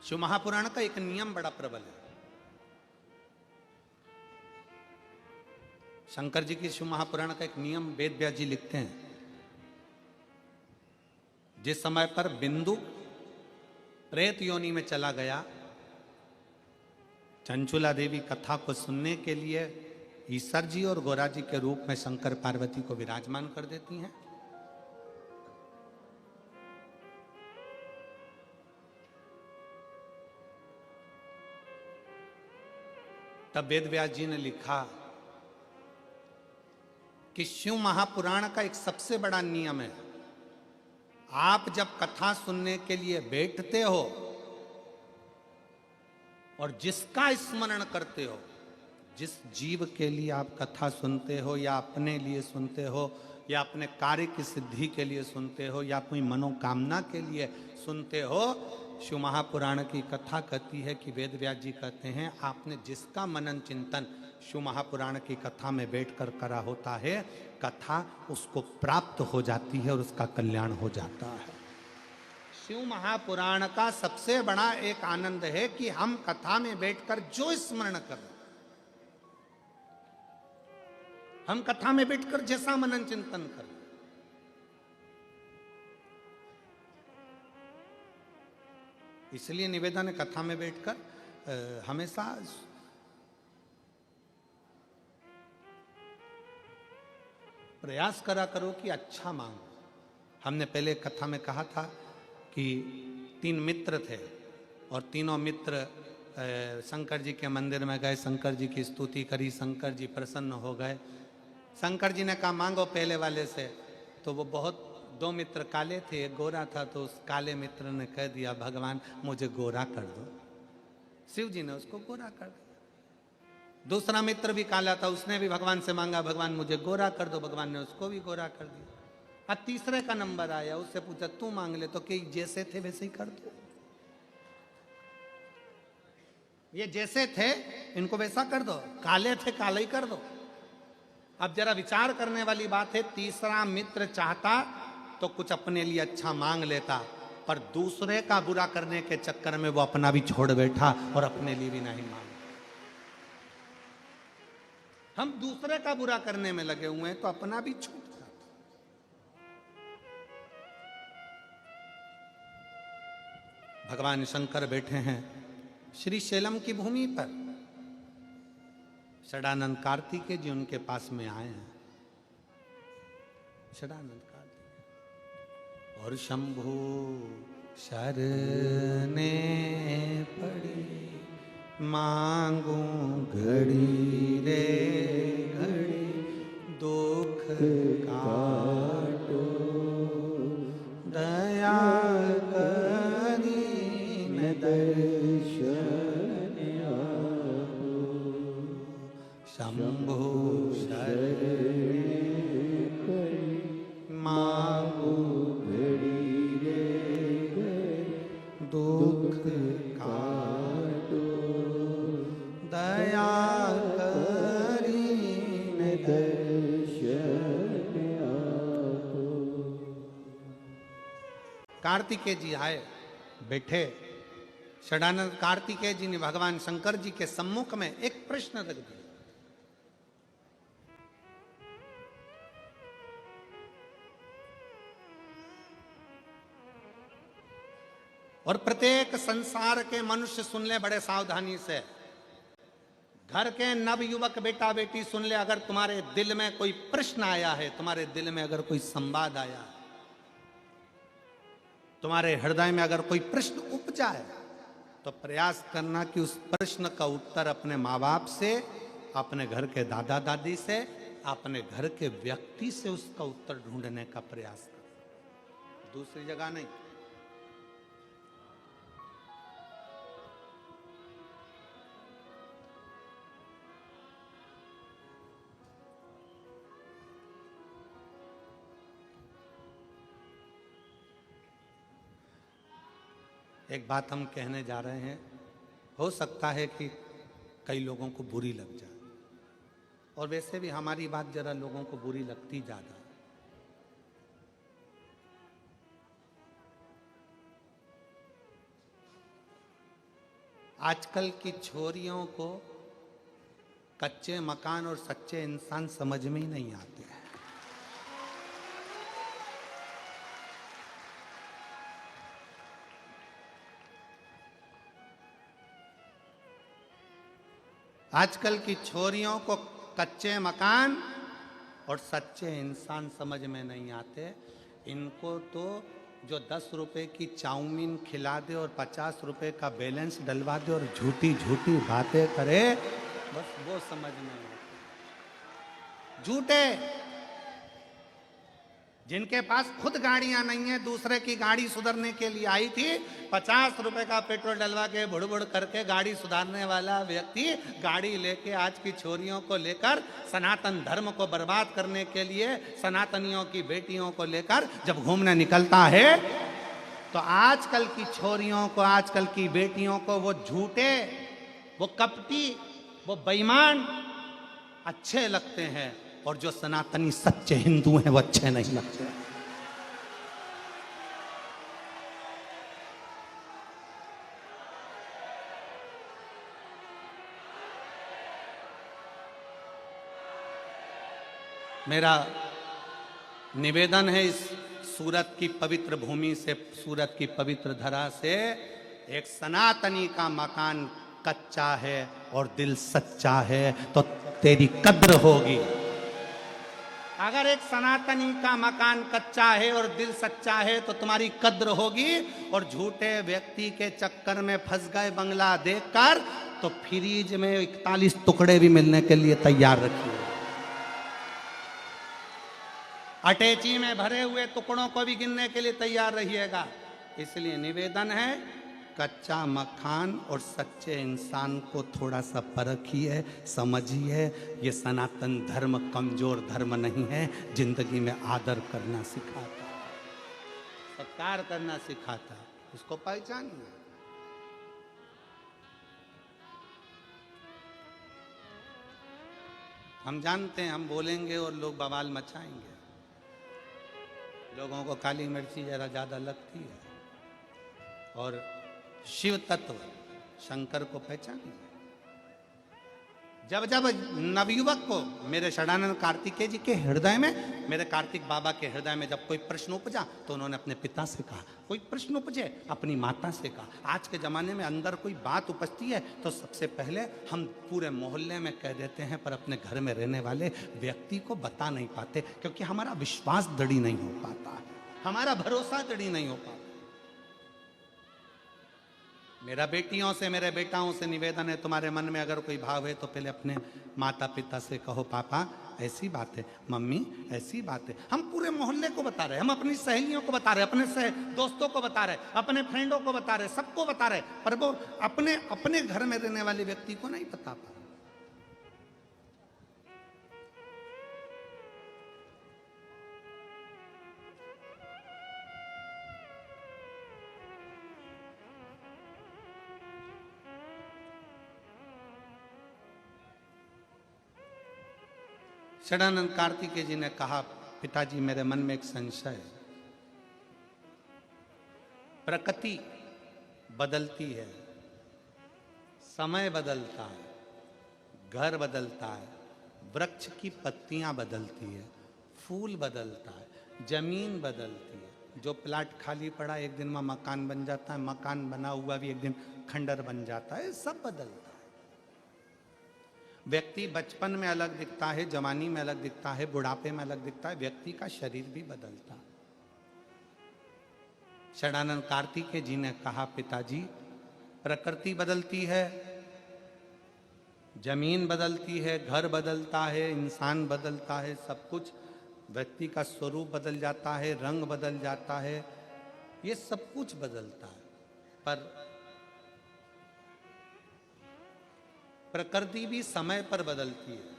शिव महापुराण का एक नियम बड़ा प्रबल है। शंकर जी की शिव महापुराण का एक नियम वेद व्यास जी लिखते हैं, जिस समय पर बिंदु प्रेत योनि में चला गया, चंचुला देवी कथा को सुनने के लिए ईश्वर जी और गोरा जी के रूप में शंकर पार्वती को विराजमान कर देती हैं। तब वेद व्यास जी ने लिखा कि शिव महापुराण का एक सबसे बड़ा नियम है, आप जब कथा सुनने के लिए बैठते हो और जिसका स्मरण करते हो, जिस जीव के लिए आप कथा सुनते हो या अपने लिए सुनते हो या अपने कार्य की सिद्धि के लिए सुनते हो या कोई मनोकामना के लिए सुनते हो, शिव महापुराण की कथा कहती है कि वेद व्यास जी कहते हैं आपने जिसका मनन चिंतन शिव महापुराण की कथा में बैठकर करा होता है, कथा उसको प्राप्त हो जाती है और उसका कल्याण हो जाता है। शिव महापुराण का सबसे बड़ा एक आनंद है कि हम कथा में बैठकर जो स्मरण कर रहे, हम कथा में बैठकर जैसा मनन चिंतन कर, इसलिए निवेदन है कथा में बैठकर हमेशा प्रयास करा करो कि अच्छा मांगो। हमने पहले कथा में कहा था कि 3 मित्र थे और तीनों मित्र शंकर जी के मंदिर में गए, शंकर जी की स्तुति करी, शंकर जी प्रसन्न हो गए। शंकर जी ने कहा मांगो पहले वाले से, तो वो बहुत 2 मित्र काले थे, एक गोरा था, तो उस काले मित्र ने कह दिया भगवान मुझे गोरा कर दो। शिव जी ने उसको गोरा कर दिया। दूसरा मित्र भी काला था, उसने भी भगवान से मांगा भगवान मुझे गोरा कर दो, भगवान ने उसको भी गोरा कर दिया। अब तीसरे का नंबर आया, उससे पूछा तू मांग ले, तो कि जैसे थे वैसे ही कर दो, ये जैसे थे इनको वैसा कर दो, काले थे काले ही कर दो। अब जरा विचार करने वाली बात है, तीसरा मित्र चाहता तो कुछ अपने लिए अच्छा मांग लेता, पर दूसरे का बुरा करने के चक्कर में वो अपना भी छोड़ बैठा और अपने लिए भी नहीं मांगा। हम दूसरे का बुरा करने में लगे हुए हैं तो अपना भी छूट जाता। भगवान शंकर बैठे हैं श्री शैलम की भूमि पर, षडानंद कार्तिकेय जी उनके पास में आए हैं। षडानंद कार्तिकेय और शंभु शरने पड़ी, मांगू घड़ी रे घड़ी, दुख काटो दया करी न दर्शन आपो, शंभु शरणे पड़ी, मांगू घड़ी रे घड़ी, दुख काटो दया करीन दर्शन आपो। कार्तिकेय जी आए, बैठे। षडानंद कार्तिकेय जी ने भगवान शंकर जी के सम्मुख में एक प्रश्न रख दिया। और प्रत्येक संसार के मनुष्य सुन ले बड़े सावधानी से, घर के नव युवक बेटा बेटी सुन ले, अगर तुम्हारे दिल में कोई प्रश्न आया है, तुम्हारे दिल में अगर कोई संवाद आया है, तुम्हारे हृदय में अगर कोई प्रश्न उपजा है, तो प्रयास करना कि उस प्रश्न का उत्तर अपने माँ बाप से, अपने घर के दादा दादी से, अपने घर के व्यक्ति से उसका उत्तर ढूंढने का प्रयास कर, दूसरी जगह नहीं। एक बात हम कहने जा रहे हैं, हो सकता है कि कई लोगों को बुरी लग जाए, और वैसे भी हमारी बात जरा लोगों को बुरी लगती ज़्यादा है। आजकल की छोरियों को कच्चे मकान और सच्चे इंसान समझ में ही नहीं आते हैं। आजकल की छोरियों को कच्चे मकान और सच्चे इंसान समझ में नहीं आते। इनको तो जो 10 रुपए की चाउमीन खिला दे और 50 रुपए का बैलेंस डलवा दे और झूठी झूठी बातें करे, बस वो समझ में आते। झूठे जिनके पास खुद गाड़ियां नहीं है, दूसरे की गाड़ी सुधारने के लिए आई थी, 50 रुपए का पेट्रोल डलवा के बुड़ बुड़ करके गाड़ी सुधारने वाला व्यक्ति गाड़ी लेके आज की छोरियों को लेकर सनातन धर्म को बर्बाद करने के लिए सनातनियों की बेटियों को लेकर जब घूमने निकलता है, तो आजकल की छोरियों को, आजकल की बेटियों को वो झूठे, वो कपटी, वो बेईमान अच्छे लगते हैं, और जो सनातनी सच्चे हिंदू हैं वो अच्छे नहीं लगते। मेरा निवेदन है इस सूरत की पवित्र भूमि से, सूरत की पवित्र धरा से, एक सनातनी का मकान कच्चा है और दिल सच्चा है तो तेरी कद्र होगी। अगर एक सनातनी का मकान कच्चा है और दिल सच्चा है तो तुम्हारी कद्र होगी। और झूठे व्यक्ति के चक्कर में फंस गए बंगला देखकर, तो फ्रीज में 41 टुकड़े भी मिलने के लिए तैयार रखिए। अटैची में भरे हुए टुकड़ों को भी गिनने के लिए तैयार रहिएगा। इसलिए निवेदन है, कच्चा मकान और सच्चे इंसान को थोड़ा सा परखिए, समझिए। ये सनातन धर्म कमजोर धर्म नहीं है, जिंदगी में आदर करना सिखाता, सत्कार करना सिखाता, इसको पहचानिए। हम जानते हैं हम बोलेंगे और लोग बवाल मचाएंगे, लोगों को काली मिर्ची जरा ज्यादा लगती है, और शिव तत्व शंकर को पहचानिए। जब जब नवयुवक को, मेरे षडानंद कार्तिकेय जी के हृदय में, मेरे कार्तिक बाबा के हृदय में जब कोई प्रश्न उपजा तो उन्होंने अपने पिता से कहा, कोई प्रश्न उपजे अपनी माता से कहा। आज के जमाने में अंदर कोई बात उपजती है तो सबसे पहले हम पूरे मोहल्ले में कह देते हैं, पर अपने घर में रहने वाले व्यक्ति को बता नहीं पाते, क्योंकि हमारा विश्वास दृढ़ नहीं हो पाता है, हमारा भरोसा दृढ़ नहीं हो पाता। मेरा बेटियों से, मेरे बेटाओं से निवेदन है, तुम्हारे मन में अगर कोई भाव है तो पहले अपने माता पिता से कहो, पापा ऐसी बात है, मम्मी ऐसी बात है। हम पूरे मोहल्ले को बता रहे, हम अपनी सहेलियों को बता रहे, अपने दोस्तों को बता रहे, अपने फ्रेंडों को बता रहे, सबको बता रहे, पर वो अपने अपने घर में रहने वाले व्यक्ति को नहीं बता पा। षडानंद कार्तिकेय जी ने कहा, पिताजी मेरे मन में एक संशय है। प्रकृति बदलती है, समय बदलता है, घर बदलता है, वृक्ष की पत्तियां बदलती है, फूल बदलता है, जमीन बदलती है। जो प्लाट खाली पड़ा एक दिन में मकान बन जाता है, मकान बना हुआ भी एक दिन खंडर बन जाता है, सब बदलता है। व्यक्ति बचपन में अलग दिखता है, जवानी में अलग दिखता है, बुढ़ापे में अलग दिखता है, व्यक्ति का शरीर भी बदलता है। षडानंद कार्तिकेय जी ने कहा, पिताजी प्रकृति बदलती है, जमीन बदलती है, घर बदलता है, इंसान बदलता है, सब कुछ, व्यक्ति का स्वरूप बदल जाता है, रंग बदल जाता है, ये सब कुछ बदलता है। पर प्रकृति भी समय पर बदलती है,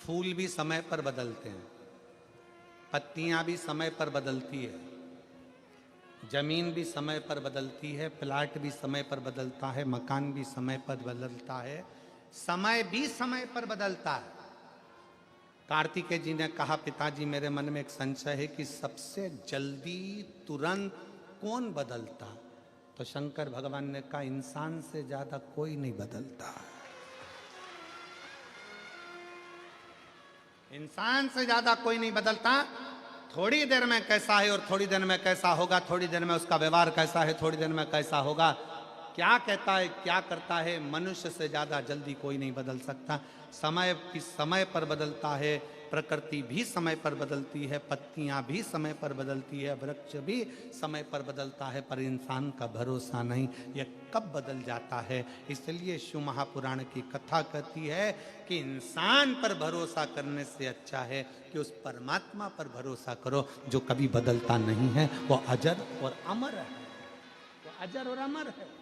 फूल भी समय पर बदलते हैं, पत्तियां भी समय पर बदलती है, जमीन भी समय पर बदलती है, प्लाट भी समय पर बदलता है, मकान भी समय पर बदलता है, समय भी समय पर बदलता है। कार्तिकेय जी ने कहा, पिताजी मेरे मन में एक संशय है कि सबसे जल्दी तुरंत कौन बदलता, तो शंकर भगवान ने कहा इंसान से ज्यादा कोई नहीं बदलता, इंसान से ज्यादा कोई नहीं बदलता। थोड़ी देर में कैसा है और थोड़ी देर में कैसा होगा, थोड़ी देर में उसका व्यवहार कैसा है, थोड़ी देर में कैसा होगा, क्या कहता है क्या करता है, मनुष्य से ज्यादा जल्दी कोई नहीं बदल सकता। समय की समय पर बदलता है, प्रकृति भी समय पर बदलती है, पत्तियां भी समय पर बदलती है, वृक्ष भी समय पर बदलता है, पर इंसान का भरोसा नहीं, यह कब बदल जाता है। इसलिए शिव महापुराण की कथा कहती है कि इंसान पर भरोसा करने से अच्छा है कि उस परमात्मा पर भरोसा करो जो कभी बदलता नहीं है, वो अजर और अमर है, वो अजर और अमर है।